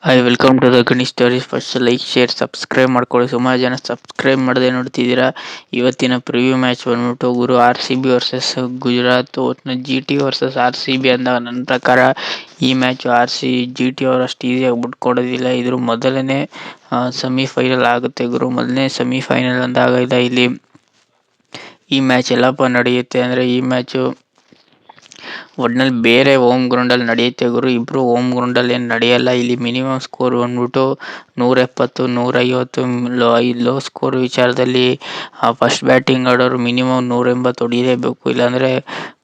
Welcome to the Ganesh stories. First like share subscribe ಮಾಡ್ಕೊಳ್ಳಿ. ಸುಮಾರು ಜನ ಸಬ್ಸ್ಕ್ರೈಬ್ ಮಾಡದೆ ನೋಡ್ತಿದ್ದೀರಾ. ಇವತ್ತಿನ ಪ್ರಿವ್ಯೂ ಮ್ಯಾಚ್ ಬಂದ್ಬಿಟ್ಟು ಗುರು RCB versus Gujarat. GT versus RCB ಅಂದಾಗ ನನ್ನ ಪ್ರಕಾರ ಈ ಮ್ಯಾಚ್ GT ಅವರು ಅಷ್ಟು ಈಸಿಯಾಗಿ ಬಿಟ್ಕೊಡೋದಿಲ್ಲ. ಇದ್ರ ಮೊದಲನೇ ಸೆಮಿಫೈನಲ್ ಆಗುತ್ತೆ ಗುರು. ಮೊದಲನೇ ಸೆಮಿಫೈನಲ್ ಅಂದಾಗ ಇಲ್ಲಿ ಈ ಮ್ಯಾಚ್ ಎಲ್ಲಪ್ಪ ನಡೆಯುತ್ತೆ ಅಂದರೆ ಈ ಮ್ಯಾಚು ಒಟ್ನಲ್ಲಿ ಬೇರೆ ಹೋಮ್ ಗ್ರೌಂಡಲ್ಲಿ ನಡೆಯುತ್ತೆ ಗುರು. ಇಬ್ಬರು ಹೋಮ್ ಗ್ರೌಂಡಲ್ಲಿ ಏನು ನಡೆಯಲ್ಲ. ಇಲ್ಲಿ ಮಿನಿಮಮ್ ಸ್ಕೋರ್ ಬಂದ್ಬಿಟ್ಟು 170 150 ಲೋ ಸ್ಕೋರ್ ವಿಚಾರದಲ್ಲಿ ಫಸ್ಟ್ ಬ್ಯಾಟಿಂಗ್ ಆಡೋರು ಮಿನಿಮಮ್ 180 ಹೊಡಿಲೇಬೇಕು. ಇಲ್ಲಾಂದರೆ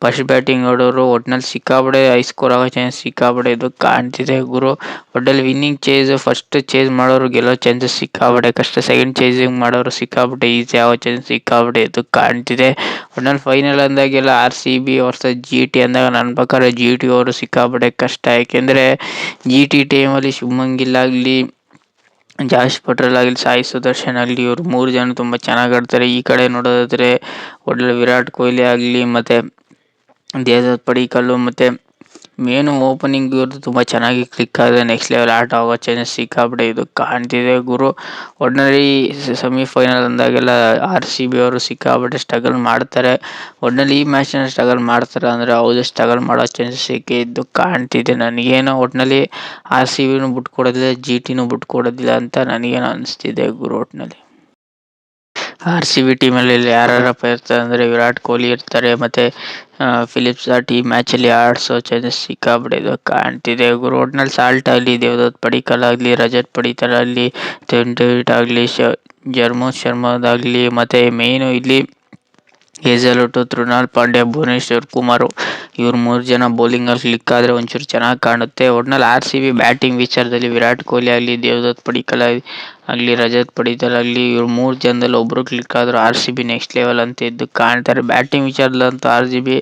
ಫಸ್ಟ್ ಬ್ಯಾಟಿಂಗ್ ಆಡೋರು ಒಟ್ನಲ್ಲಿ ಸಿಕ್ಕಾಪಡೆ ಹೈ ಸ್ಕೋರ್ ಆಗೋ ಚಾನ್ಸ್ ಸಿಕ್ಕಾಪಡೆ ಇದು ಕಾಣ್ತಿದೆ ಗುರು. ಒಟ್ಟಲ್ಲಿ ವಿನ್ನಿಂಗ್ ಫಸ್ಟ್ ಚೇಸ್ ಮಾಡೋರು ಗೆಲ್ಲೋ ಚಾನ್ಸಸ್ ಸಿಕ್ಕಾಪಡೆ ಕಷ್ಟ. ಸೆಕೆಂಡ್ ಚೇಸಿಂಗ್ ಮಾಡೋರು ಸಿಕ್ಕಾಪಟ್ಟೆ ಈಸಿ ಆಗೋ ಚಾನ್ಸ್ ಸಿಕ್ಕಾಪಟ್ಟೆ ಇದು ಕಾಣ್ತಿದೆ. ಒಟ್ನಲ್ಲಿ ಫೈನಲ್ ಅಂದಾಗೆಲ್ಲ RCB ವರ್ಸಸ್ GT ಅಂದಾಗ ನನ್ನ ಪ್ರಕಾರ GT ಅವರು ಸಿಕ್ಕಾಪಟ್ಟೆ ಕಷ್ಟ. ಯಾಕೆಂದರೆ GT ಟೀಮಲ್ಲಿ ಶುಭ್ಮನ್ ಗಿಲ್ ಆಗಲಿ, ಜಾಸ್ ಪಟೇಲ್ ಆಗಲಿ, ಸಾಯಿ ಸುದರ್ಶನ್ ಆಗಲಿ ಇವರು 3 ಜನ ತುಂಬ ಚೆನ್ನಾಗಿ ಆಡ್ತಾರೆ. ಈ ಕಡೆ ನೋಡೋದಾದರೆ ಒಳ್ಳೆ ವಿರಾಟ್ ಕೊಹ್ಲಿ ಆಗಲಿ ಮತ್ತು ದೇವದತ್ ಪಡಿಕ್ಕಲ್ ಮತ್ತು ಮೇನು ಓಪನಿಂಗ್ ಇವ್ರದ್ದು ತುಂಬ ಚೆನ್ನಾಗಿ ಕ್ಲಿಕ್ ಆಗಿದೆ. ನೆಕ್ಸ್ಟ್ ಲೆವೆಲ್ ಆಟ ಆಗೋ ಚಾನ್ಸಸ್ ಸಿಕ್ಕಾಪಟ್ಟೆ ಇದು ಕಾಣ್ತಿದೆ ಗುರು. ಒಟ್ಟಿನಲ್ಲಿ ಸೆಮಿಫೈನಲ್ ಅಂದಾಗೆಲ್ಲ RCB ಅವರು ಸಿಕ್ಕಾಪಟ್ಟೆ ಸ್ಟ್ರಗಲ್ ಮಾಡ್ತಾರೆ. ಒಟ್ಟಿನಲ್ಲಿ ಈ ಮ್ಯಾಚ್ನ ಸ್ಟ್ರಗಲ್ ಮಾಡ್ತಾರೆ ಅಂದರೆ ಹೌದು, ಸ್ಟ್ರಗಲ್ ಮಾಡೋ ಚಾನ್ಸಸ್ ಇದ್ದು ಕಾಣ್ತಿದೆ. ನನಗೇನೋ ಒಟ್ಟಿನಲ್ಲಿ RCBನೂ ಬಿಟ್ಕೊಡೋದಿಲ್ಲ, GTನೂ ಬಿಟ್ಕೊಡೋದಿಲ್ಲ ಅಂತ ನನಗೇನೋ ಅನಿಸ್ತಿದೆ ಗುರು. ಒಟ್ಟಿನಲ್ಲಿ RCB ಟೀಮಲ್ಲಿ ಯಾರ್ಯಾರಪ್ಪ ಇರ್ತಾರೆ ಅಂದರೆ ವಿರಾಟ್ ಕೊಹ್ಲಿ ಇರ್ತಾರೆ ಮತ್ತು ಫಿಲಿಪ್ಸ್ ಈ ಮ್ಯಾಚಲ್ಲಿ ಆಡಿಸೋ ಚಾನ್ಸಸ್ ಸಿಕ್ಕಾಪಟ್ಟೆ ಇದು ಕಾಣ್ತಿದೆ ಗುರು. ಒಟ್ನಲ್ಲಿ ಸಾಲ್ಟ್ ಆಗಲಿ, ದೇವದತ್ ಪಡಿಕ್ಕಲ್ ಆಗಲಿ, ರಜತ್ ಪಡಿಕ್ಕಲ್ ಆಗಲಿ, ಟೆಂಡೂಲ್ಕರ್ ಆಗಲಿ, ಜರ್ಮೋತ್ ಶರ್ಮಾದಾಗಲಿ ಮತ್ತು ಮೇಯ್ನು ಇಲ್ಲಿ ಹೇಜಲ್ವುಡ್, ಕೃಣಾಲ್ ಪಾಂಡ್ಯ, ಭುವನೇಶ್ವರ್ ಕುಮಾರ್ ಇವ್ರು 3 ಜನ ಬೌಲಿಂಗಲ್ಲಿ ಕ್ಲಿಕ್ ಆದರೆ ಒಂಚೂರು ಚೆನ್ನಾಗಿ ಕಾಣುತ್ತೆ. ಒಟ್ನಲ್ಲಿ RCB ಬ್ಯಾಟಿಂಗ್ ವಿಚಾರದಲ್ಲಿ ವಿರಾಟ್ ಕೊಹ್ಲಿ ಆಗಲಿ, ದೇವದತ್ ಪಡಿಕ್ಕಲ್ ಆಗಲಿ, ರಜತ್ ಪಡಿಕ್ಕಲ್ ಆಗಲಿ ಇವ್ರು 3 ಜನದಲ್ಲಿ ಒಬ್ಬರು ಕ್ಲಿಕ್ ಆದರೂ RCB ನೆಕ್ಸ್ಟ್ ಲೆವೆಲ್ ಅಂತ ಇದ್ದು ಕಾಣ್ತಾರೆ. ಬ್ಯಾಟಿಂಗ್ ವಿಚಾರದಲ್ಲಂತೂ RCB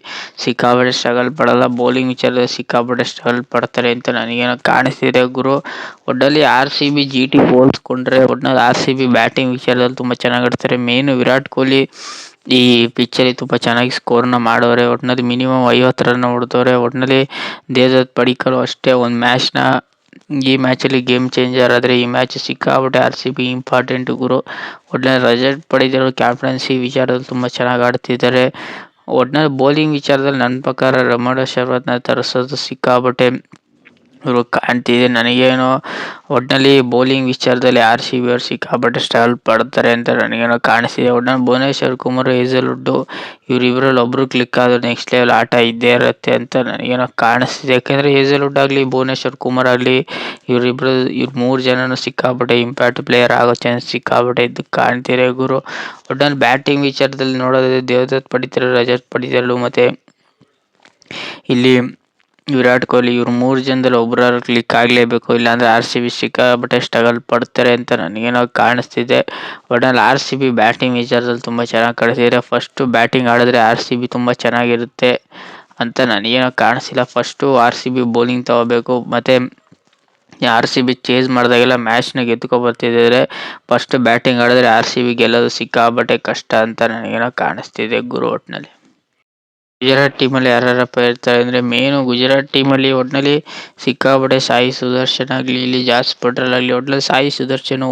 ಸಿಕ್ಕಾಪಟ್ಟೆ ಸ್ಟ್ರಗಲ್ ಪಡಲ್ಲ, ಬೌಲಿಂಗ್ ವಿಚಾರದಲ್ಲಿ ಸಿಕ್ಕಾಪಟ್ಟೆ ಸ್ಟ್ರಗಲ್ ಪಡ್ತಾರೆ ಅಂತ ನನಗೇನೋ ಕಾಣಿಸ್ತಿದೆ ಗುರು. ಒಟ್ಟಲ್ಲಿ RCB GT ಹೋಲಿಸ್ಕೊಂಡ್ರೆ ಒಟ್ನಲ್ಲಿ RCB ಬ್ಯಾಟಿಂಗ್ ವಿಚಾರದಲ್ಲಿ ತುಂಬ ಚೆನ್ನಾಗಿ ಆಡ್ತಾರೆ. ಮೇಯ್ನು ವಿರಾಟ್ ಕೊಹ್ಲಿ ಈ ಪಿಚ್ಚಲ್ಲಿ ತುಂಬ ಚೆನ್ನಾಗಿ ಸ್ಕೋರ್ನ ಮಾಡೋರೆ. ಒಟ್ಟಿನಲ್ಲಿ ಮಿನಿಮಮ್ 50 ರನ್ ಹೊಡೆದವ್ರೆ. ಒಟ್ಟಿನಲ್ಲಿ ದೇವದತ್ ಪಡಿಕ್ಕಲ್ ಅಷ್ಟೇ ಒಂದು ಮ್ಯಾಚ್ನ ಈ ಮ್ಯಾಚಲ್ಲಿ ಗೇಮ್ ಚೇಂಜರ್ ಆದರೆ ಈ ಮ್ಯಾಚ್ ಸಿಕ್ಕಾಪಟ್ಟೆ RCB ಇಂಪಾರ್ಟೆಂಟ್ ಗುರು. ಒಟ್ಟಿನಲ್ಲಿ ರಜತ್ ಪಡಿಕ್ಕಲ್ ಕ್ಯಾಪ್ಟನ್ಸಿ ವಿಚಾರದಲ್ಲಿ ತುಂಬ ಚೆನ್ನಾಗಿ ಆಡ್ತಿದ್ದಾರೆ. ಒಟ್ಟಿನಲ್ಲಿ ಬೌಲಿಂಗ್ ವಿಚಾರದಲ್ಲಿ ನನ್ನ ಪ್ರಕಾರ ರಮಣ ಶರವತ್ನ ತರಿಸೋದು ಸಿಕ್ಕಾಪಟ್ಟೆ ಇವರು ಕಾಣ್ತಿದೆ. ನನಗೇನೋ ಒಟ್ಟಿನಲ್ಲಿ ಬೌಲಿಂಗ್ ವಿಚಾರದಲ್ಲಿ RCB ಅವರು ಸಿಕ್ಕಾಪಟ್ಟೆ ಸ್ಟ್ರಗಲ್ ಪಡ್ತಾರೆ ಅಂತ ನನಗೇನೋ ಕಾಣಿಸ್ತಿದೆ. ಒಟ್ಟಿನಲ್ಲಿ ಭುವನೇಶ್ವರ್ ಕುಮಾರ್, ಹೇಜಲ್ವುಡ್ ಇವರಿಬ್ಬರಲ್ಲಿ ಒಬ್ಬರು ಕ್ಲಿಕ್ ಆದರೂ ನೆಕ್ಸ್ಟ್ ಲೆವೆಲ್ ಆಟ ಇದ್ದೇ ಇರುತ್ತೆ ಅಂತ ನನಗೇನೋ ಕಾಣಿಸ್ತಿದೆ. ಯಾಕೆಂದರೆ ಹೇಜಲ್ವುಡ್ ಆಗಲಿ, ಭುವನೇಶ್ವರ್ ಕುಮಾರ್ ಆಗಲಿ ಇವ್ರು 3 ಜನನೂ ಸಿಕ್ಕಾಪಟ್ಟೆ ಇಂಪ್ಯಾಕ್ಟ್ ಪ್ಲೇಯರ್ ಆಗೋ ಚಾನ್ಸ್ ಸಿಕ್ಕಾಪಟ್ಟೆ ಇದ್ದು ಕಾಣ್ತಿದೆ ಗುರು. ಒಟ್ಟಿನಲ್ಲಿ ಬ್ಯಾಟಿಂಗ್ ವಿಚಾರದಲ್ಲಿ ನೋಡೋದಾದರೆ ದೇವದತ್ ಪಡಿಕ್ಕಲ್, ರಜತ್ ಪಡಿಕ್ಕಲ್ ಮತ್ತು ಇಲ್ಲಿ ವಿರಾಟ್ ಕೊಹ್ಲಿ ಇವ್ರು 3 ಜನದಲ್ಲಿ ಒಬ್ಬರಾದ್ರು ಕ್ಲಿಕ್ ಆಗಲೇಬೇಕು. ಇಲ್ಲಾಂದರೆ RCB ಸಿಕ್ಕಾಪಟ್ಟೆ ಸ್ಟ್ರಗಲ್ ಪಡ್ತಾರೆ ಅಂತ ನನಗೇನೋ ಕಾಣಿಸ್ತಿದೆ. ಒಟ್ಟಿನಲ್ಲಿ RCB ಬ್ಯಾಟಿಂಗ್ ವಿಚಾರದಲ್ಲಿ ತುಂಬ ಚೆನ್ನಾಗಿ ಕಾಣಿಸ್ತಿದೆ. ಫಸ್ಟು ಬ್ಯಾಟಿಂಗ್ ಆಡಿದ್ರೆ RCB ತುಂಬ ಚೆನ್ನಾಗಿರುತ್ತೆ ಅಂತ ನನಗೇನೋ ಕಾಣಿಸ್ತಿಲ್ಲ. ಫಸ್ಟು RCB ಬೌಲಿಂಗ್ ತಗೋಬೇಕು ಮತ್ತು RCB ಚೇಸ್ ಮಾಡಿದಾಗೆಲ್ಲ ಮ್ಯಾಚ್ನ ಬರ್ತಿದ್ದಾರೆ. ಫಸ್ಟ್ ಬ್ಯಾಟಿಂಗ್ ಆಡಿದ್ರೆ RCB ಗೆಲ್ಲೋದು ಸಿಕ್ಕಾಪಟ್ಟೆ ಕಷ್ಟ ಅಂತ ನನಗೇನೋ ಕಾಣಿಸ್ತಿದೆ ಗುರು. ಒಟ್ಟಿನಲ್ಲಿ ಗುಜರಾತ್ ಟೀಮಲ್ಲಿ ಯಾರ್ಯಾರಪ್ಪ ಇರ್ತಾರೆ ಅಂದರೆ ಮೇನು ಗುಜರಾತ್ ಟೀಮಲ್ಲಿ ಒಟ್ಟಿನಲ್ಲಿ ಸಿಕ್ಕಾಪಟ್ಟೆ ಸಾಯಿ ಸುದರ್ಶನ್ ಆಗಲಿ, ಇಲ್ಲಿ ಜಾಸ್ ಪಟೇಲ್ ಆಗಲಿ ಒಟ್ಟಿನಲ್ಲಿ ಸಾಯಿ ಸುದರ್ಶನ್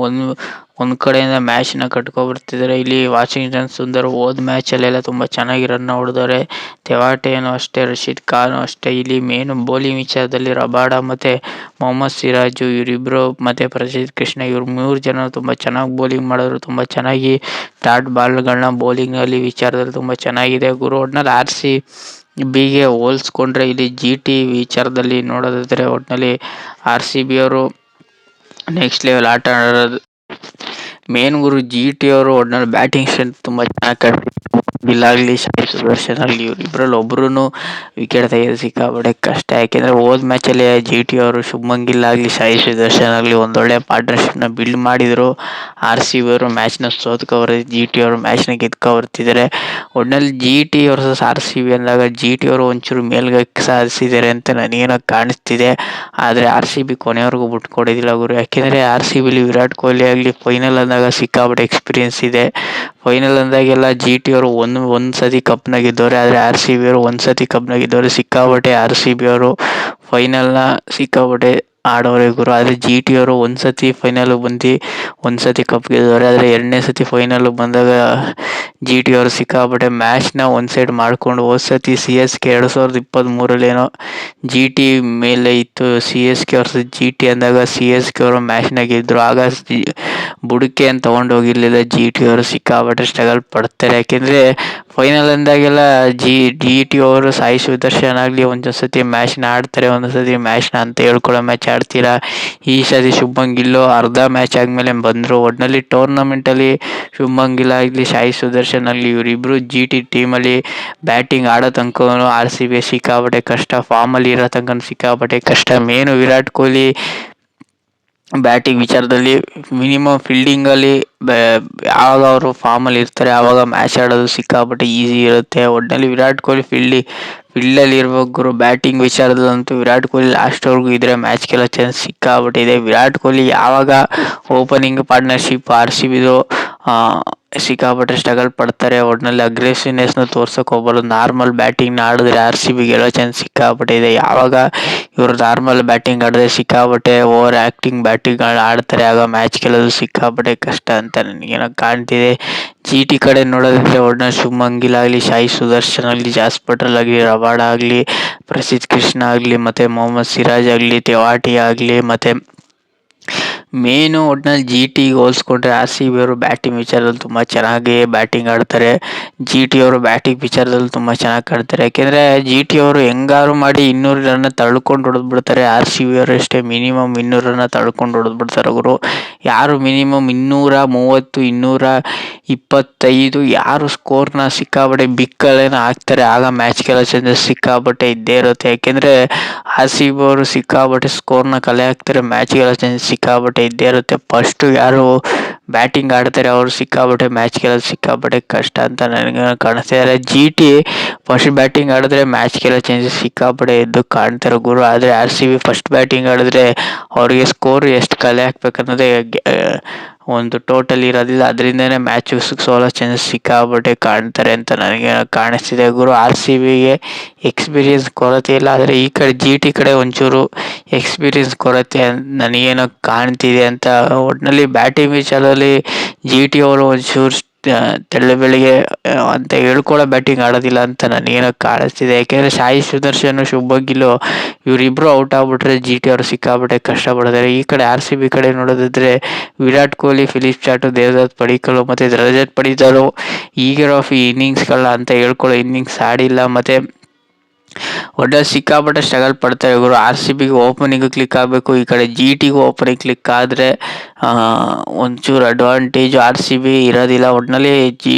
ಒಂದು ಕಡೆಯಿಂದ ಮ್ಯಾಚ್ನ ಕಟ್ಕೊಬರ್ತಿದ್ದಾರೆ. ಇಲ್ಲಿ ವಾಷಿಂಗ್ಟನ್ ಸುಂದರ್ ಹೋದ ಮ್ಯಾಚಲ್ಲೆಲ್ಲ ತುಂಬ ಚೆನ್ನಾಗಿ ರನ್ ಹೊಡೆದವ್ರೆ. ತೆವಾಟೆನೂ ಅಷ್ಟೇ, ರಶೀದ್ ಖಾನು ಅಷ್ಟೇ. ಇಲ್ಲಿ ಮೇನು ಬೌಲಿಂಗ್ ವಿಚಾರದಲ್ಲಿ ರಬಾಡ ಮತ್ತು ಮೊಹಮ್ಮದ್ ಸಿರಾಜು ಇವರಿಬ್ಬರು ಮತ್ತು ಪ್ರಸಿದ್ಧ ಕೃಷ್ಣ ಇವ್ರು 3 ಜನ ತುಂಬ ಚೆನ್ನಾಗಿ ಬೌಲಿಂಗ್ ಮಾಡಿದ್ರು. ತುಂಬ ಚೆನ್ನಾಗಿ ಡಾಟ್ ಬಾಲ್ಗಳನ್ನ ಬೌಲಿಂಗಲ್ಲಿ ವಿಚಾರದಲ್ಲಿ ತುಂಬ ಚೆನ್ನಾಗಿದೆ ಗುರು. ಒಟ್ಟಿನಲ್ಲಿ RCBಗೆ ಹೋಲಿಸ್ಕೊಂಡ್ರೆ ಇಲ್ಲಿ GT ವಿಚಾರದಲ್ಲಿ ನೋಡೋದಾದರೆ ಒಟ್ಟಿನಲ್ಲಿ RCB ಅವರು ನೆಕ್ಸ್ಟ್ ಲೆವೆಲ್ ಆಟ ಆಡೋದು ಮೇನ್ ಗುರು. GT ಅವರು ಒಟ್ಟಿನಲ್ಲಿ ಬ್ಯಾಟಿಂಗ್ ಸ್ಟ್ರೆಂತ್ ತುಂಬ ಚೆನ್ನಾಗಿ ಗಿಲ್ಲಾಗಲಿ, ಸಾಯಿ ಸುದರ್ಶನ್ ಆಗಲಿ ಇವರಿಬ್ಬರಲ್ಲಿ ಒಬ್ಬರೂ ವಿಕೆಟ್ ತೆಗೆದು ಸಿಕ್ಕಾಪಟ್ಟೆ ಕಷ್ಟ. ಯಾಕೆಂದರೆ ಹೋದ ಮ್ಯಾಚಲ್ಲಿ GT ಅವರು ಶುಭ್ಮನ್ ಗಿಲ್ ಆಗಲಿ, ಸಾಯಿ ಸುದರ್ಶನ್ ಆಗಲಿ ಒಂದೊಳ್ಳೆ ಪಾರ್ಟ್ನರ್ಶಿಪ್ನ ಬಿಲ್ಡ್ ಮಾಡಿದರು. RCB ಅವರು ಮ್ಯಾಚ್ನ GT ಅವರು ಮ್ಯಾಚ್ನ ಗೆದ್ಕೊಬರ್ತಿದ್ದಾರೆ. ಒಟ್ಟಿನಲ್ಲಿ GT ವರ್ಸಸ್ RCB ಅಂದಾಗ GT ಅವರು ಒಂಚೂರು ಮೇಲ್ಗೈ ಸಾಧಿಸಿದ್ದಾರೆ ಅಂತ ನನಗೇನೋ ಕಾಣಿಸ್ತಿದೆ. ಆದರೆ RCB ಕೊನೆಯವರೆಗೂ ಬಿಟ್ಕೊಡೋದಿಲ್ಲ ಗುರು. ಯಾಕೆಂದರೆ RCBಲಿ ವಿರಾಟ್ ಕೊಹ್ಲಿ ಆಗಲಿ ಫೈನಲ್ ಅಂದಾಗ ಸಿಕ್ಕಾಪಟ್ಟೆ ಎಕ್ಸ್ಪೀರಿಯನ್ಸ್ ಇದೆ. ಫೈನಲ್ ಅಂದಾಗೆಲ್ಲ GT ಅವರು ಒಂದು ಸತಿ ಕಪ್ನ ಗೆದ್ದವ್ರೆ, ಆದರೆ RCB ಅವರು ಒಂದು ಸತಿ ಕಪ್ನ ಗೆದ್ದವ್ರೆ. ಸಿಕ್ಕಾಪಟ್ಟೆ RCB ಅವರು ಫೈನಲ್ನ ಸಿಕ್ಕಾಪಟ್ಟೆ ಆಡೋರೆ ಗುರು. ಆದರೆ ಜಿ ಟಿ ಅವರು ಒಂದ್ಸತಿ ಫೈನಲ್ಗೆ ಬಂದು ಒಂದ್ಸತಿ ಕಪ್ ಗೆದ್ದವ್ರೆ. ಆದರೆ ಎರಡನೇ ಸತಿ ಫೈನಲ್ಗೆ ಬಂದಾಗ ಜಿ ಟಿ ಅವರು ಸಿಕ್ಕಾಪಟ್ಟೆ ಮ್ಯಾಚ್ನ ಒಂದು ಸೈಡ್ ಮಾಡ್ಕೊಂಡು, ಹೋದ ಸತಿ C S K 2023 G T ಮೇಲೆ ಇತ್ತು. C S K versus G T ಅಂದಾಗ ಸಿ ಎಸ್ ಕೆ ಅವರು ಮ್ಯಾಚ್ನ ಗೆದ್ದರು. ಆಗ ಬುಡಕ್ಕೆ ಅಂತ ತೊಗೊಂಡೋಗಿರಲಿಲ್ಲ. ಜಿ ಟಿ ಅವರು ಸಿಕ್ಕಾಪಟ್ಟೆ ಸ್ಟ್ರಗಲ್ ಪಡ್ತಾರೆ. ಯಾಕೆಂದರೆ ಫೈನಲ್ ಅಂದಾಗೆಲ್ಲ ಜಿ ಟಿ ಅವರು ಸಾಯಿ ಸುದರ್ಶನ್ ಆಗಲಿ ಒಂದೊಂದು ಸತಿ ಮ್ಯಾಚ್ನ ಆಡ್ತಾರೆ, ಒಂದೊಂದು ಸತಿ ಮ್ಯಾಚ್ನ ಅಂತ ಹೇಳ್ಕೊಳ್ಳೋ ಮ್ಯಾಚ್ ಆಡ್ತೀರಾ. ಈ ಸತಿ ಶುಭ್ಮನ್ ಗಿಲ್ಲು ಅರ್ಧ ಮ್ಯಾಚ್ ಆದಮೇಲೆ ಬಂದರು. ಒಟ್ಟಿನಲ್ಲಿ ಟೂರ್ನಮೆಂಟಲ್ಲಿ ಶುಭ್ಮನ್ ಗಿಲ್ ಆಗಲಿ ಸಾಯಿ ಸುದರ್ಶನ್ ಆಗಲಿ ಇವರಿಬ್ಬರು ಜಿ ಟಿ ಟೀಮಲ್ಲಿ ಬ್ಯಾಟಿಂಗ್ ಆಡೋ ತನಕ ಆರ್ ಸಿ ಬಿ ಸಿಕ್ಕಾಪಟ್ಟೆ ಕಷ್ಟ, ಫಾರ್ಮಲ್ಲಿ ಇರೋ ತನಕ ಸಿಕ್ಕಾಪಟ್ಟೆ ಕಷ್ಟ. ಮೇನು ವಿರಾಟ್ ಕೊಹ್ಲಿ ಬ್ಯಾಟಿಂಗ್ ವಿಚಾರದಲ್ಲಿ ಮಿನಿಮಮ್ ಫೀಲ್ಡಿಂಗಲ್ಲಿ ಯಾವಾಗ ಅವರು ಫಾರ್ಮಲ್ಲಿ ಇರ್ತಾರೆ ಆವಾಗ ಮ್ಯಾಚ್ ಆಡೋದು ಸಿಕ್ಕಾಪಟ್ಟೆ ಈಸಿ ಇರುತ್ತೆ. ಒಟ್ಟಿನಲ್ಲಿ ವಿರಾಟ್ ಕೊಹ್ಲಿ ಫೀಲ್ಡಲ್ಲಿ ಇರ್ಬೇಕು ಗುರು. ಬ್ಯಾಟಿಂಗ್ ವಿಚಾರದಲ್ಲಂತೂ ವಿರಾಟ್ ಕೊಹ್ಲಿ ಲಾಸ್ಟ್ವರೆಗೂ ಇದ್ದರೆ ಮ್ಯಾಚ್ ಗೆಲ್ಲೋ ಚಾನ್ಸ್ ಸಿಕ್ಕಾಪಟ್ಟಿದೆ. ವಿರಾಟ್ ಕೊಹ್ಲಿ ಯಾವಾಗ ಓಪನಿಂಗ್ ಪಾರ್ಟ್ನರ್ಶಿಪ್ ಆರ್ ಸಿ ಬಿದು ಸಿಕ್ಕಾಪಟ್ಟೆ ಸ್ಟ್ರಗಲ್ ಪಡ್ತಾರೆ. ಒಟ್ಟಿನಲ್ಲಿ ಅಗ್ರೆಸಿವ್ನೆಸ್ನ ತೋರ್ಸೋಕೆ ಹೋಗಬಾರ್ದು. ನಾರ್ಮಲ್ ಬ್ಯಾಟಿಂಗ್ನ ಆಡಿದ್ರೆ ಆರ್ ಸಿ ಬಿ ಗೆಲ್ಲೋ ಚಾನ್ಸ್ ಸಿಕ್ಕಾಪಟ್ಟೆ ಇದೆ. ಯಾವಾಗ ಇವರು ನಾರ್ಮಲ್ ಬ್ಯಾಟಿಂಗ್ ಆಡಿದ್ರೆ ಸಿಕ್ಕಾಪಟ್ಟೆ ಓವರ್ ಆ್ಯಕ್ಟಿಂಗ್ ಬ್ಯಾಟಿಂಗ್ ಆಡ್ತಾರೆ, ಆಗ ಮ್ಯಾಚ್ ಗೆಲ್ಲೋದು ಸಿಕ್ಕಾಪಟ್ಟೆ ಕಷ್ಟ ಅಂತ ನನಗೇನೋ ಕಾಣ್ತಿದೆ. ಜಿ ಟಿ ಕಡೆ ನೋಡೋದಿದ್ರೆ ಒಟ್ಟಿನಲ್ಲಿ ಶುಭ್ಮನ್ ಗಿಲ್ ಆಗಲಿ, ಸಾಯಿ ಸುದರ್ಶನ್ ಆಗಲಿ, ಜಾಸ್ ಬಟ್ಲರ್ ಆಗಲಿ, ರಬಾಡ ಆಗಲಿ, ಪ್ರಸಿದ್ಧ್ ಕೃಷ್ಣ ಆಗಲಿ, ಮತ್ತು ಮೊಹಮ್ಮದ್ ಸಿರಾಜ್ ಆಗಲಿ, ತೆವಾಟಿ ಆಗಲಿ, ಮತ್ತು ಮೇನು ಒಟ್ಟಿನಲ್ಲಿ ಜಿ ಟಿಗೆ ಹೋಲಿಸ್ಕೊಂಡ್ರೆ ಆರ್ ಸಿ ಬಿ ಅವರು ಬ್ಯಾಟಿಂಗ್ ವಿಚಾರದಲ್ಲಿ ತುಂಬ ಚೆನ್ನಾಗಿ ಬ್ಯಾಟಿಂಗ್ ಆಡ್ತಾರೆ. ಜಿ ಟಿ ಅವರು ಬ್ಯಾಟಿಂಗ್ ವಿಚಾರದಲ್ಲಿ ತುಂಬ ಚೆನ್ನಾಗಿ ಆಡ್ತಾರೆ. ಯಾಕೆಂದರೆ ಜಿ ಟಿ ಅವರು ಹೆಂಗಾರು ಮಾಡಿ 200 ರನ್ನ ತಳ್ಕೊಂಡು ಹೊಡೆದ್ಬಿಡ್ತಾರೆ. ಆರ್ ಸಿ ಬಿ ಅವರು ಅಷ್ಟೇ ಮಿನಿಮಮ್ 200 ರನ್ನ ತಳ್ಕೊಂಡು ಹೊಡೆದ್ಬಿಡ್ತಾರೆ ಅವರು. ಯಾರು ಮಿನಿಮಮ್ 230, 225 ಯಾರು ಸ್ಕೋರ್ನ ಸಿಕ್ಕಾಪಟ್ಟೆ ಬಿಕ್ಕಲೇನೋ ಹಾಕ್ತಾರೆ, ಆಗ ಮ್ಯಾಚ್ ಗೆಲ್ಲೋ ಚಾನ್ಸಸ್ ಸಿಕ್ಕಾಪಟ್ಟೆ ಇದ್ದೇ ಇರುತ್ತೆ. ಯಾಕೆಂದರೆ ಆರ್ ಸಿ ಬಿ ಅವರು ಸಿಕ್ಕಾಪಟ್ಟೆ ಸ್ಕೋರ್ನ ಕಲೆ ಹಾಕ್ತಾರೆ, ಮ್ಯಾಚ್ ಗೆಲ್ಲೋ ಚಾನ್ಸಸ್ ಸಿಕ್ಕಾಪಟ್ಟೆ ಇದ್ದೇ ಇರುತ್ತೆ. ಫಸ್ಟು ಯಾರು ಬ್ಯಾಟಿಂಗ್ ಆಡ್ತಾರೆ ಅವರು ಸಿಕ್ಕಾಪಟ್ಟೆ ಮ್ಯಾಚ್ ಗೆಲ್ಲೋದು ಸಿಕ್ಕಾಪಟ್ಟೆ ಕಷ್ಟ ಅಂತ ನನಗೆ ಕಾಣಿಸ್ತಿದ್ದಾರೆ. ಜಿ ಟಿ ಫಸ್ಟ್ ಬ್ಯಾಟಿಂಗ್ ಆಡಿದ್ರೆ ಮ್ಯಾಚ್ ಗೆಲ್ಲೋ ಚಾನ್ಸಸ್ ಸಿಕ್ಕಾಪಟ್ಟೆ ಎದ್ದು ಕಾಣ್ತಾರೆ ಗುರು. ಆದರೆ R C B first batting ಆಡಿದ್ರೆ ಅವರಿಗೆ ಸ್ಕೋರ್ ಎಷ್ಟು ಕಲೆ ಹಾಕ್ಬೇಕನ್ನೋದೇ ಒಂದು ಟೋಟಲ್ ಇರೋದಿಲ್ಲ. ಅದರಿಂದನೇ ಮ್ಯಾಚ್ ಸೋಲೋ ಚಾನ್ಸಸ್ ಸಿಕ್ಕಾಪಟ್ಟೆ ಕಾಣ್ತಾರೆ ಅಂತ ನನಗೆ ಕಾಣಿಸ್ತಿದೆ ಗುರು. ಆರ್ ಸಿ ಬಿಗೆ ಎಕ್ಸ್ಪೀರಿಯನ್ಸ್ ಕೊರತೆ ಇಲ್ಲ, ಆದರೆ ಈ ಕಡೆ ಜಿ ಟಿ ಕಡೆ ಒಂಚೂರು ಎಕ್ಸ್ಪೀರಿಯನ್ಸ್ ಕೊರತೆ ನನಗೇನೋ ಕಾಣ್ತಿದೆ ಅಂತ. ಒಟ್ಟಿನಲ್ಲಿ ಬ್ಯಾಟಿಂಗ್ ವಿಚಾರದಲ್ಲಿ ಜಿ ಟಿ ಅವರು ಒಂಚೂರು ತೆಳ್ಳ ಬೆಳಿಗ್ಗೆ ಅಂತ ಹೇಳ್ಕೊಳ್ಳೋ ಬ್ಯಾಟಿಂಗ್ ಆಡೋದಿಲ್ಲ ಅಂತ ನನಗೇನೋ ಕಾಣಿಸ್ತಿದೆ. ಯಾಕೆಂದರೆ ಸಾಯಿ ಸುದರ್ಶನ್, ಶುಭ್ಮನ್ ಗಿಲ್ ಇವರಿಬ್ಬರು ಔಟ್ ಆಗ್ಬಿಟ್ರೆ ಜಿ ಟಿ ಅವರು ಸಿಕ್ಕಾಪಟ್ಟೆ ಕಷ್ಟಪಡ್ತಾರೆ. ಈ ಕಡೆ ಆರ್ ಸಿ ಬಿ ಕಡೆ ನೋಡೋದಿದ್ರೆ ವಿರಾಟ್ ಕೊಹ್ಲಿ, ಫಿಲಿಪ್ ಚಾಟು, ದೇವದತ್ ಪಡಿಕ್ಕಲ್ ಮತ್ತು ರಜತ್ ಪಡಿಕ್ಕಲ್ ಈಗಿರೋ ಇನ್ನಿಂಗ್ಸ್ಗಳ ಅಂತ ಹೇಳ್ಕೊಳ್ಳೋ ಇನ್ನಿಂಗ್ಸ್ ಆಡಿಲ್ಲ. ಮತ್ತು ಒಟ್ಟಿನಲ್ಲಿ ಸಿಕ್ಕಾಪಟ್ಟೆ ಸ್ಟ್ರಗಲ್ ಪಡ್ತಾರೆ ಇವರು. ಆರ್ ಸಿ ಬಿಗೆ ಓಪನಿಂಗ್ ಕ್ಲಿಕ್ ಆಗಬೇಕು, ಈ ಕಡೆ ಜಿ ಟಿಗೂ ಓಪನಿಂಗ್ ಕ್ಲಿಕ್ ಆದರೆ ಒಂಚೂರು ಅಡ್ವಾಂಟೇಜು ಆರ್ ಸಿ ಬಿ ಇರೋದಿಲ್ಲ. ಒಟ್ಟಿನಲ್ಲಿ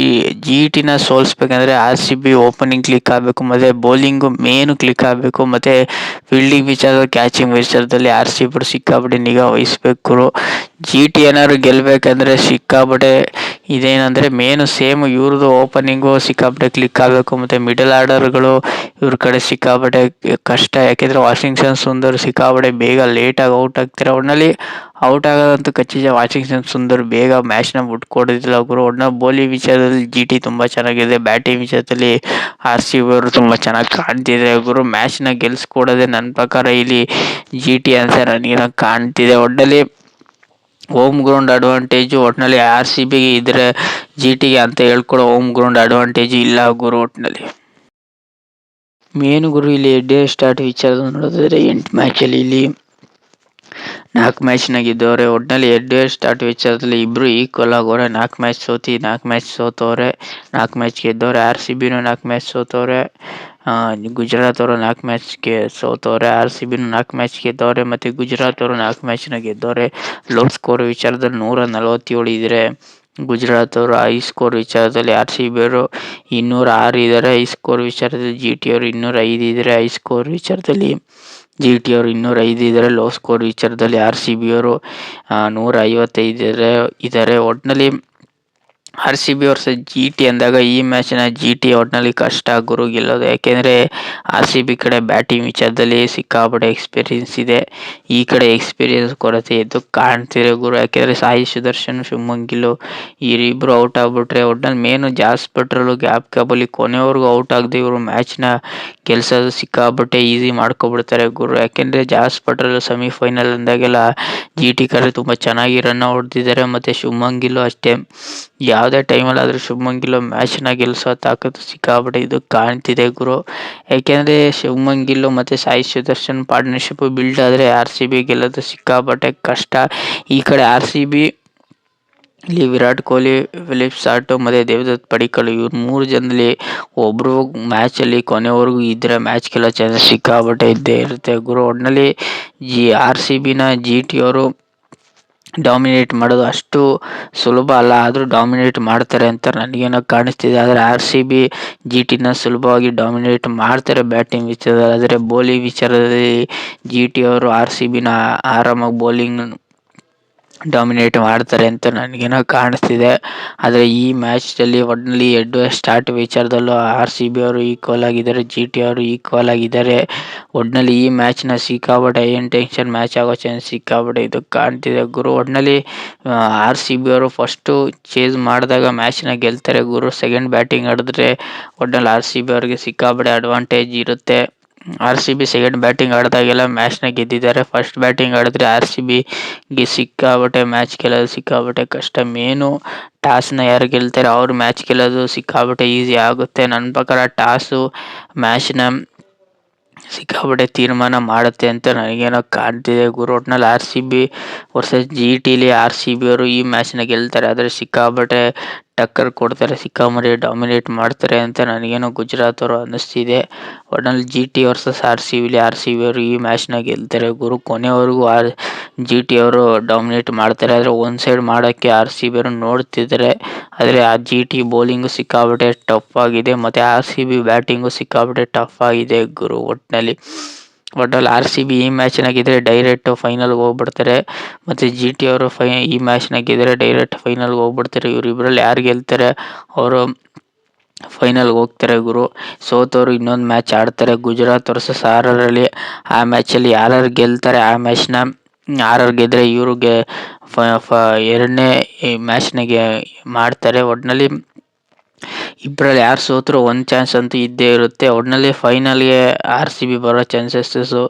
ಜಿ ಟಿನ ಸೋಲಿಸ್ಬೇಕಂದ್ರೆ R C B opening click ಆಗಬೇಕು, ಮತ್ತು ಬೌಲಿಂಗು ಮೇನು ಕ್ಲಿಕ್ ಆಗಬೇಕು, ಮತ್ತು ಫೀಲ್ಡಿಂಗ್ ವಿಚಾರದಲ್ಲಿ ಕ್ಯಾಚಿಂಗ್ ವಿಚಾರದಲ್ಲಿ ಆರ್ ಸಿ ಬಿ ಸಿಕ್ಕಾಪಟ್ಟೆ ನಿಗಾ ವಹಿಸ್ಬೇಕು. ಜಿ ಟಿ ಏನಾದ್ರು ಗೆಲ್ಲಬೇಕಂದ್ರೆ ಸಿಕ್ಕಾಪಟ್ಟೆ ಇದೇನಂದರೆ ಮೇನು ಸೇಮ್ ಇವ್ರದ್ದು ಓಪನಿಂಗು ಸಿಕ್ಕಾಪಟ್ಟೆ ಕ್ಲಿಕ್ ಆಗಬೇಕು, ಮತ್ತು ಮಿಡಲ್ ಆರ್ಡರ್ಗಳು ಇವ್ರ ಕಡೆ ಸಿಕ್ಕಾಪಟ್ಟೆ ಕಷ್ಟ. ಯಾಕೆಂದರೆ ವಾಷಿಂಗ್ಟನ್ ಸುಂದರ್ ಸಿಕ್ಕಾಪಟ್ಟೆ ಬೇಗ ಲೇಟಾಗಿ ಔಟ್ ಆಗ್ತಾರೆ. ಒಟ್ಟಿನಲ್ಲಿ ಔಟ್ ಆಗೋದಂತೂ ಖಚಿತ. ವಾಷಿಂಗ್ಟನ್ ಸುಂದರ್ ಬೇಗ ಮ್ಯಾಚ್ನ ಬಿಟ್ಕೊಡೋದಿಲ್ಲ ಗುರು. ಒಟ್ಟಿನಲ್ಲಿ ಬೌಲಿಂಗ್ ವಿಚಾರದಲ್ಲಿ ಜಿ ಟಿ ತುಂಬ ಚೆನ್ನಾಗಿದೆ, ಬ್ಯಾಟಿಂಗ್ ವಿಚಾರದಲ್ಲಿ ಆರ್ ಸಿ ಬಿ ಅವರು ತುಂಬ ಚೆನ್ನಾಗಿ ಕಾಣ್ತಿದೆ ಗುರು. ಮ್ಯಾಚ್ನ ಗೆಲ್ಲಿಸ್ಕೊಡೋದೆ ನನ್ನ ಪ್ರಕಾರ ಇಲ್ಲಿ ಜಿ ಟಿ ಅಂತ ನನಗೇನೋ ಕಾಣ್ತಿದೆ. ಒಟ್ಟಿನಲ್ಲಿ ಹೋಮ್ ಗ್ರೌಂಡ್ ಅಡ್ವಾಂಟೇಜು ಒಟ್ಟಿನಲ್ಲಿ ಆರ್ ಸಿ ಬಿಗೆ ಇದ್ದರೆ ಜಿ ಟಿಗೆ ಅಂತ ಹೇಳ್ಕೊಡೋ ಹೋಮ್ ಗ್ರೌಂಡ್ ಅಡ್ವಾಂಟೇಜು ಇಲ್ಲ ಗುರು. ಒಟ್ಟಿನಲ್ಲಿ ಮೇನು ಗುರು ಇಲ್ಲಿ ಹೆಡ್ ಸ್ಟಾರ್ಟ್ ವಿಚಾರದ ನೋಡೋದಾದರೆ 8 ಮ್ಯಾಚಲ್ಲಿ ಇಲ್ಲಿ 4 ಮ್ಯಾಚ್ನ ಗೆದ್ದವ್ರೆ. ಒಟ್ಟಿನಲ್ಲಿ ಹೆಡ್ ಸ್ಟಾರ್ಟ್ ವಿಚಾರದಲ್ಲಿ ಇಬ್ಬರು ಈಕ್ವಲ್ ಆಗೋರೆ. 4 ಮ್ಯಾಚ್ ಸೋತಿ 4 ಮ್ಯಾಚ್ ಸೋತವ್ರೆ, 4 ಮ್ಯಾಚ್ ಗೆದ್ದವ್ರೆ. ಆರ್ ಸಿ ಬಿನೂ 4 ಮ್ಯಾಚ್ ಸೋತವ್ರೆ, ಗುಜರಾತ್ ಅವರು 4 ಮ್ಯಾಚ್ಗೆ ಸೋತವ್ರೆ. ಆರ್ ಸಿ ಬಿನೂ 4 ಮ್ಯಾಚ್ ಗೆದ್ದವ್ರೆ, ಮತ್ತು ಗುಜರಾತ್ ಅವರು 4 ಮ್ಯಾಚ್ನ ಗೆದ್ದವ್ರೆ. ಲೋ ಸ್ಕೋರ್ ವಿಚಾರದಲ್ಲಿ 147 ಇದ್ದರೆ ಗುಜರಾತ್ ಅವರು, ಹೈ ಸ್ಕೋರ್ ವಿಚಾರದಲ್ಲಿ ಆರ್ ಸಿ ಬಿ ಅವರು 206 ಇದ್ದಾರೆ. ಹೈ ಸ್ಕೋರ್ ವಿಚಾರದಲ್ಲಿ ಜಿ ಟಿ ಅವರು 205 ಇದ್ದಾರೆ. ಹೈ ಸ್ಕೋರ್ ವಿಚಾರದಲ್ಲಿ ಜಿ ಟಿ ಅವರು 205 ಇದ್ದಾರೆ. ಲೋ ಸ್ಕೋರ್ ವಿಚಾರದಲ್ಲಿ ಆರ್ ಸಿ ಬಿ ಅವರು 155 ಇದ್ದಾರೆ. ಒಟ್ಟಿನಲ್ಲಿ RCB ವರ್ಸಸ್ GT ಅಂದಾಗ ಈ ಮ್ಯಾಚ್ನ GT ಒಟ್ನಲ್ಲಿ ಕಷ್ಟ ಗುರು ಗೆಲ್ಲೋದು. ಯಾಕೆಂದರೆ RCB ಕಡೆ ಬ್ಯಾಟಿಂಗ್ ವಿಚಾರದಲ್ಲಿ ಸಿಕ್ಕಾಪಟ್ಟೆ ಎಕ್ಸ್ಪೀರಿಯನ್ಸ್ ಇದೆ. ಈ ಕಡೆ ಎಕ್ಸ್ಪೀರಿಯನ್ಸ್ ಕೊರತೆ ಎದ್ದು ಕಾಣ್ತಿದೆ ಗುರು. ಯಾಕೆಂದರೆ ಸಾಯಿ ಸುದರ್ಶನ್, ಶುಭ್ಮನ್ ಗಿಲ್ ಇವರಿಬ್ಬರು ಔಟ್ ಆಗ್ಬಿಟ್ರೆ ಒಟ್ನಲ್ಲಿ ಮೇನು ಜಾಸ್ ಬಟ್ರಲ್ಲು ಗ್ಯಾಪ್ ಕ್ಯಾಪಲ್ಲಿ ಕೊನೆವರೆಗೂ ಔಟ್ ಆಗದೆ ಇವರು ಮ್ಯಾಚ್ನ ಗೆಲ್ಸೋದು ಸಿಕ್ಕಾಪಟ್ಟೆ ಈಸಿ ಮಾಡ್ಕೊಬಿಡ್ತಾರೆ ಗುರು. ಯಾಕೆಂದರೆ ಜಾಸ್ ಬಟ್ರಲ್ ಸೆಮಿಫೈನಲ್ ಅಂದಾಗೆಲ್ಲ GT ಕಡೆ ತುಂಬ ಚೆನ್ನಾಗಿ ರನ್ ಹೊಡೆದಿದ್ದಾರೆ. ಮತ್ತು ಶುಭ್ಮನ್ ಗಿಲ್ ಅಷ್ಟೇ, ಯಾವುದೇ ಟೈಮಲ್ಲಾದರೂ ಶುಭ್ಮನ್ ಗಿಲ್ ಮ್ಯಾಚ್ನ ಗೆಲ್ಲಿಸೋ ತಾಕತ್ತು ಸಿಕ್ಕಾಪಟ್ಟೆ ಇದು ಕಾಣ್ತಿದೆ ಗುರು. ಯಾಕೆಂದರೆ ಶುಭ್ಮನ್ ಗಿಲ್ ಮತ್ತು ಸಾಯಿ ಸುದರ್ಶನ್ ಪಾರ್ಟ್ನರ್ಶಿಪ್ ಬಿಲ್ಡ್ ಆದರೆ RCB ಗೆಲ್ಲೋದು ಸಿಕ್ಕಾಪಟ್ಟೆ ಕಷ್ಟ. ಈ ಕಡೆ RCB ಇಲ್ಲಿ ವಿರಾಟ್ ಕೊಹ್ಲಿ, ಫಿಲಿಪ್ ಸಾರ್ಟ್ ಮತ್ತು ದೇವದತ್ ಪಡಿಕ್ಕಲ್ ಇವ್ರು 3 ಜನದಲ್ಲಿ ಒಬ್ಬರು ಮ್ಯಾಚಲ್ಲಿ ಕೊನೆವರೆಗೂ ಇದ್ದರೆ ಮ್ಯಾಚ್ ಗೆಲ್ಲೋ ಚಾನ್ಸಸ್ ಸಿಕ್ಕಾಪಟ್ಟೆ ಇದ್ದೇ ಇರುತ್ತೆ ಗುರು. ಒಟ್ಟಿನಲ್ಲಿ RCBನ GT ಅವರು ಡಾಮಿನೇಟ್ ಮಾಡೋದು ಅಷ್ಟು ಸುಲಭ ಅಲ್ಲ, ಆದರೂ ಡಾಮಿನೇಟ್ ಮಾಡ್ತಾರೆ ಅಂತ ನನಗೇನೋ ಕಾಣಿಸ್ತಿದೆ. ಆದರೆ RCB GTನ ಸುಲಭವಾಗಿ ಡಾಮಿನೇಟ್ ಮಾಡ್ತಾರೆ ಬ್ಯಾಟಿಂಗ್ ವಿಚಾರದಲ್ಲಿ. ಆದರೆ ಬೌಲಿಂಗ್ ವಿಚಾರದಲ್ಲಿ GT ಅವರು RCBನ ಆರಾಮಾಗಿ ಬೌಲಿಂಗ್ ಡಾಮಿನೇಟ್ ಮಾಡ್ತಾರೆ ಅಂತ ನನಗೇನೋ ಕಾಣಿಸ್ತಿದೆ. ಆದರೆ ಈ ಮ್ಯಾಚಲ್ಲಿ ಒಟ್ಟಿನಲ್ಲಿ ಹೆಡ್ ಸ್ಟಾರ್ಟ್ ವಿಚಾರದಲ್ಲೂ RCB ಅವರು ಈಕ್ವಲ್ ಆಗಿದ್ದಾರೆ, GT ಅವರು ಈಕ್ವಲ್ ಆಗಿದ್ದಾರೆ. ಒಟ್ಟಿನಲ್ಲಿ ಈ ಮ್ಯಾಚ್ನ ಸಿಕ್ಕಾಪಟ್ಟೆ ಟೆನ್ಷನ್ ಮ್ಯಾಚ್ ಆಗೋ ಚಾನ್ಸ್ ಸಿಕ್ಕಾಪಟ್ಟೆ ಇದು ಕಾಣ್ತಿದೆ ಗುರು. ಒಟ್ಟಿನಲ್ಲಿ RCB ಅವರು ಫಸ್ಟು ಚೇಸ್ ಮಾಡಿದಾಗ ಮ್ಯಾಚ್ನ ಗೆಲ್ತಾರೆ ಗುರು. ಸೆಕೆಂಡ್ ಬ್ಯಾಟಿಂಗ್ ಆಡಿದ್ರೆ ಒಟ್ಟಿನಲ್ಲಿ RCB ಅವರಿಗೆ ಸಿಕ್ಕಾಪಟ್ಟೆ ಅಡ್ವಾಂಟೇಜ್ ಇರುತ್ತೆ. RCB ಸೆಕೆಂಡ್ ಬ್ಯಾಟಿಂಗ್ ಆಡಿದಾಗೆಲ್ಲ ಮ್ಯಾಚ್ನ ಗೆದ್ದಿದ್ದಾರೆ. ಫಸ್ಟ್ ಬ್ಯಾಟಿಂಗ್ ಆಡಿದ್ರೆ RCBಗೆ ಸಿಕ್ಕಾಪಟ್ಟೆ ಮ್ಯಾಚ್ ಗೆಲ್ಲೋದು ಸಿಕ್ಕಾಪಟ್ಟೆ ಕಷ್ಟ. ಮೇನು ಟಾಸ್ನ ಯಾರು ಗೆಲ್ತಾರೆ ಅವ್ರು ಮ್ಯಾಚ್ ಗೆಲ್ಲೋದು ಸಿಕ್ಕಾಪಟ್ಟೆ ಈಸಿ ಆಗುತ್ತೆ. ನನ್ನ ಪ್ರಕಾರ ಟಾಸು ಮ್ಯಾಚ್ನ ಸಿಕ್ಕಾಪಟ್ಟೆ ತೀರ್ಮಾನ ಮಾಡುತ್ತೆ ಅಂತ ನನಗೇನೋ ಕಾಣ್ತಿದೆ ಗುರು. ಒಟ್ನಲ್ಲಿ RCB ವರ್ಸಸ್ GTಲಿ RCB ಅವರು ಈ ಮ್ಯಾಚ್ನ ಗೆಲ್ತಾರೆ, ಆದರೆ ಸಿಕ್ಕಾಪಟ್ಟೆ ಟಕ್ಕರ್ ಕೊಡ್ತಾರೆ, ಸಿಕ್ಕಾಪಟ್ಟೆ ಡಾಮಿನೇಟ್ ಮಾಡ್ತಾರೆ ಅಂತ ನನಗೇನೋ ಗುಜರಾತ್ ಅವರು ಅನ್ನಿಸ್ತಿದೆ. ಒಟ್ನಲ್ಲಿ GT ವರ್ಸಸ್ RCBಲಿ RCB ಅವರು ಈ ಮ್ಯಾಚ್ನ ಗೆಲ್ತಾರೆ ಗುರು. ಕೊನೆವರೆಗೂ GT ಅವರು ಡಾಮಿನೇಟ್ ಮಾಡ್ತಾರೆ, ಆದರೆ ಒಂದು ಸೈಡ್ ಮಾಡೋಕ್ಕೆ RCB ಅವರು ನೋಡ್ತಿದ್ದಾರೆ. ಆದರೆ ಆ GT ಬೌಲಿಂಗು ಸಿಕ್ಕಾಪಟ್ಟೆ ಟಫ್ ಆಗಿದೆ ಮತ್ತು RCB ಬ್ಯಾಟಿಂಗು ಸಿಕ್ಕಾಪಟ್ಟೆ ಟಫ್ ಆಗಿದೆ ಗುರು. ಒಟ್ಟಿನಲ್ಲಿ RCB ಈ ಮ್ಯಾಚ್ನ ಗೆದ್ದರೆ ಡೈರೆಕ್ಟ್ ಫೈನಲ್ಗೆ ಹೋಗ್ಬಿಡ್ತಾರೆ ಮತ್ತು GT ಅವರು ಈ ಮ್ಯಾಚ್ನ ಗೆದ್ದರೆ ಡೈರೆಕ್ಟ್ ಫೈನಲ್ಗೆ ಹೋಗ್ಬಿಡ್ತಾರೆ. ಇವರಿಬ್ಬರಲ್ಲಿ ಯಾರು ಗೆಲ್ತಾರೆ ಅವರು ಫೈನಲ್ಗೆ ಹೋಗ್ತಾರೆ ಗುರು. ಸೋತವರು ಇನ್ನೊಂದು ಮ್ಯಾಚ್ ಆಡ್ತಾರೆ ಗುಜರಾತ್ ವರ್ಸಸ್ RRಲ್ಲಿ. ಆ ಮ್ಯಾಚಲ್ಲಿ ಯಾರ್ಯಾರು ಗೆಲ್ತಾರೆ ಆ ಮ್ಯಾಚ್ನ RR ಗೆದ್ದರೆ ಇವ್ರಿಗೆ ಎರಡನೇ ಮ್ಯಾಚ್ನಾಗೆ ಮಾಡ್ತಾರೆ. ಒಟ್ಟಿನಲ್ಲಿ ಇಬ್ಬರಲ್ಲಿ ಯಾರು ಸೋತರೂ ಒಂದು ಚಾನ್ಸ್ ಅಂತೂ ಇದ್ದೇ ಇರುತ್ತೆ. ಒಟ್ಟಿನಲ್ಲಿ ಫೈನಲ್ಗೆ RCB ಬರೋ ಚಾನ್ಸಸ್ಸು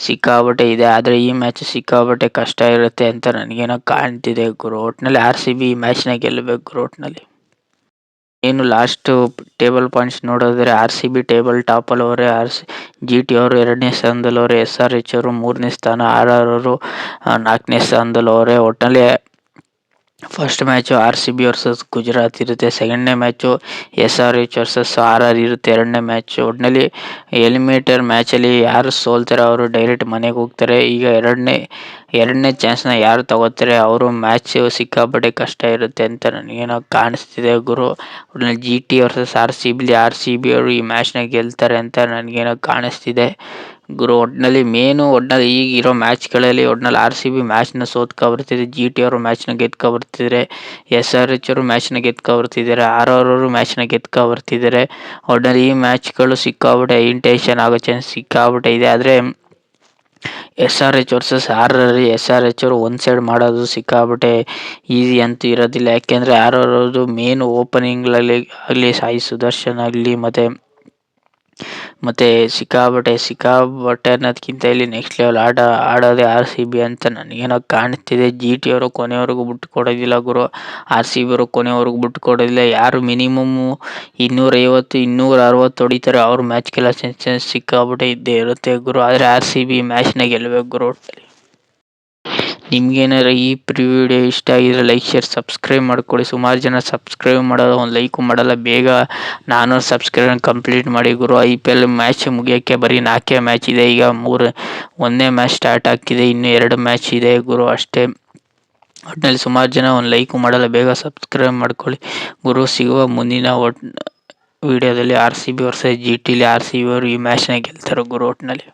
ಸಿಕ್ಕಾಪಟ್ಟೆ ಇದೆ, ಆದರೆ ಈ ಮ್ಯಾಚ್ ಸಿಕ್ಕಾಪಟ್ಟೆ ಕಷ್ಟ ಇರುತ್ತೆ ಅಂತ ನನಗೇನೋ ಕಾಣ್ತಿದೆ ಗುರು. ಒಟ್ಟಿನಲ್ಲಿ RCB ಈ ಮ್ಯಾಚ್ನ ಗೆಲ್ಲಬೇಕು ಗುರು. ಒಟ್ಟಿನಲ್ಲಿ ಏನು ಲಾಸ್ಟು ಟೇಬಲ್ ಪಾಯಿಂಟ್ಸ್ ನೋಡಿದ್ರೆ RCB ಟೇಬಲ್ ಟಾಪಲ್ಲವರೆ, GT ಅವರು 2ನೇ ಸ್ಥಾನದಲ್ಲವರೆ, SRH ಅವರು 3ನೇ ಸ್ಥಾನ, RR ಅವರು 4ನೇ ಸ್ಥಾನದಲ್ಲವರೆ. ಒಟ್ಟಿನಲ್ಲಿ first match RCB versus Gujarat ಇರುತ್ತೆ, ಸೆಕೆಂಡ್ನೇ ಮ್ಯಾಚು SRH ವರ್ಸಸ್ RR ಇರುತ್ತೆ, ಎರಡನೇ ಮ್ಯಾಚು. ಒಟ್ಟಿನಲ್ಲಿ ಎಲಿಮಿನೇಟರ್ ಮ್ಯಾಚಲ್ಲಿ ಯಾರು ಸೋಲ್ತಾರೆ ಅವರು ಡೈರೆಕ್ಟ್ ಮನೆಗೆ ಹೋಗ್ತಾರೆ. ಈಗ ಎರಡನೇ ಚಾನ್ಸ್ನ ಯಾರು ತಗೋತಾರೆ ಅವರು ಮ್ಯಾಚ್ ಸಿಕ್ಕಾಪಟ್ಟೆ ಕಷ್ಟ ಇರುತ್ತೆ ಅಂತ ನನಗೇನೋ ಕಾಣಿಸ್ತಿದೆ ಗುರು. ಒಟ್ಟಿನಲ್ಲಿ GT ವರ್ಸಸ್ RCBಲಿ RCB ಅವರು ಈ ಮ್ಯಾಚ್ನ ಗೆಲ್ತಾರೆ ಅಂತ ನನಗೇನೋ ಕಾಣಿಸ್ತಿದೆ ಗುರು. ಒಟ್ಟಿನಲ್ಲಿ ಒಟ್ಟಿನಲ್ಲಿ ಈಗಿರೋ ಮ್ಯಾಚ್ಗಳಲ್ಲಿ ಒಟ್ಟಿನಲ್ಲಿ RCB ಮ್ಯಾಚ್ನ ಸೋತ್ಕೊಬರ್ತಿದೆ, GT ಅವರು ಮ್ಯಾಚ್ನ ಗೆದ್ಕೊಬರ್ತಿದ್ದಾರೆ, SRH ಅವರು ಮ್ಯಾಚ್ನ ಗೆದ್ಕೊಬರ್ತಿದ್ದಾರೆ, RR ಅವರು ಮ್ಯಾಚ್ನ ಗೆದ್ಕೊಬರ್ತಿದ್ದಾರೆ. ಒಟ್ಟಿನಲ್ಲಿ ಈ ಮ್ಯಾಚ್ಗಳು ಸಿಕ್ಕಾಪಟ್ಟೆ ಟೆನ್ಷನ್ ಆಗೋ ಚಾನ್ಸ್ ಸಿಕ್ಕಾಪಟ್ಟೆ ಇದೆ. ಆದರೆ SRH ವರ್ಸಸ್ RR SRH ಅವರು ಒಂದು ಸೈಡ್ ಮಾಡೋದು ಸಿಕ್ಕಾಪಟ್ಟೆ ಈಸಿ ಅಂತೂ ಇರೋದಿಲ್ಲ. ಯಾಕೆಂದರೆ RR ಅವ್ರದ್ದು ಮೇನ್ ಓಪನಿಂಗ್ಗಳಲ್ಲಿ ಆಗಲಿ, ಸಾಯಿ ಸುದರ್ಶನ್ ಆಗಲಿ ಮತ್ತು ಸಿಕ್ಕಾಪಟ್ಟೆ ಅನ್ನೋದಕ್ಕಿಂತ ಇಲ್ಲಿ ನೆಕ್ಸ್ಟ್ ಲೆವೆಲ್ ಆಡೋದೇ RCB ಅಂತ ನನಗೇನೋ ಕಾಣ್ತಿದೆ. GT ಅವರು ಕೊನೆವರೆಗೂ ಬಿಟ್ಟು ಕೊಡೋದಿಲ್ಲ ಗುರು, RCB ಅವರು ಕೊನೆವರೆಗೂ ಬಿಟ್ಟು ಕೊಡೋದಿಲ್ಲ. ಯಾರು ಮಿನಿಮಮ್ಮು 250 260 ಹೊಡಿತಾರೆ ಅವ್ರು ಮ್ಯಾಚ್ ಗೆಲ್ಲೋ ಚಾನ್ಸಸ್ ಸಿಕ್ಕಾಪಟ್ಟೆ ಇದ್ದೇ ಇರುತ್ತೆ ಗುರು. ಆದರೆ RCB ಮ್ಯಾಚ್ನ ಗೆಲ್ಲಬೇಕು ಗುರು. ನಿಮ್ಗೇನಾರ ಈ ವಿಡಿಯೋ ಇಷ್ಟ ಆಗಿದ್ರೆ ಲೈಕ್, ಶೇರ್, ಸಬ್ಸ್ಕ್ರೈಬ್ ಮಾಡ್ಕೊಳ್ಳಿ. ಸುಮಾರು ಜನ ಸಬ್ಸ್ಕ್ರೈಬ್ ಮಾಡೋದು, ಒಂದು ಲೈಕು ಮಾಡಲ್ಲ. ಬೇಗ 400 ಸಬ್ಸ್ಕ್ರೈಬ್ ಕಂಪ್ಲೀಟ್ ಮಾಡಿ ಗುರು. IPL ಮ್ಯಾಚ್ ಮುಗಿಯೋಕ್ಕೆ ಬರೀ 4 ಮ್ಯಾಚ್ ಇದೆ. ಈಗ 1ನೇ ಮ್ಯಾಚ್ ಸ್ಟಾರ್ಟ್ ಆಗ್ತಿದೆ, ಇನ್ನೂ 2 ಮ್ಯಾಚ್ ಇದೆ ಗುರು ಅಷ್ಟೇ. ಒಟ್ಟಿನಲ್ಲಿ ಸುಮಾರು ಜನ ಒಂದು ಲೈಕು ಮಾಡಲ್ಲ, ಬೇಗ ಸಬ್ಸ್ಕ್ರೈಬ್ ಮಾಡ್ಕೊಳ್ಳಿ ಗುರು. ಸಿಗುವ ಮುಂದಿನ ವಿಡಿಯೋದಲ್ಲಿ RCB ವರ್ಸಸ್ GTಲಿ RCB ಅವರು ಈ ಮ್ಯಾಚ್ನ ಗೆಲ್ತಾರೆ ಗುರು. ಒಟ್ಟಿನಲ್ಲಿ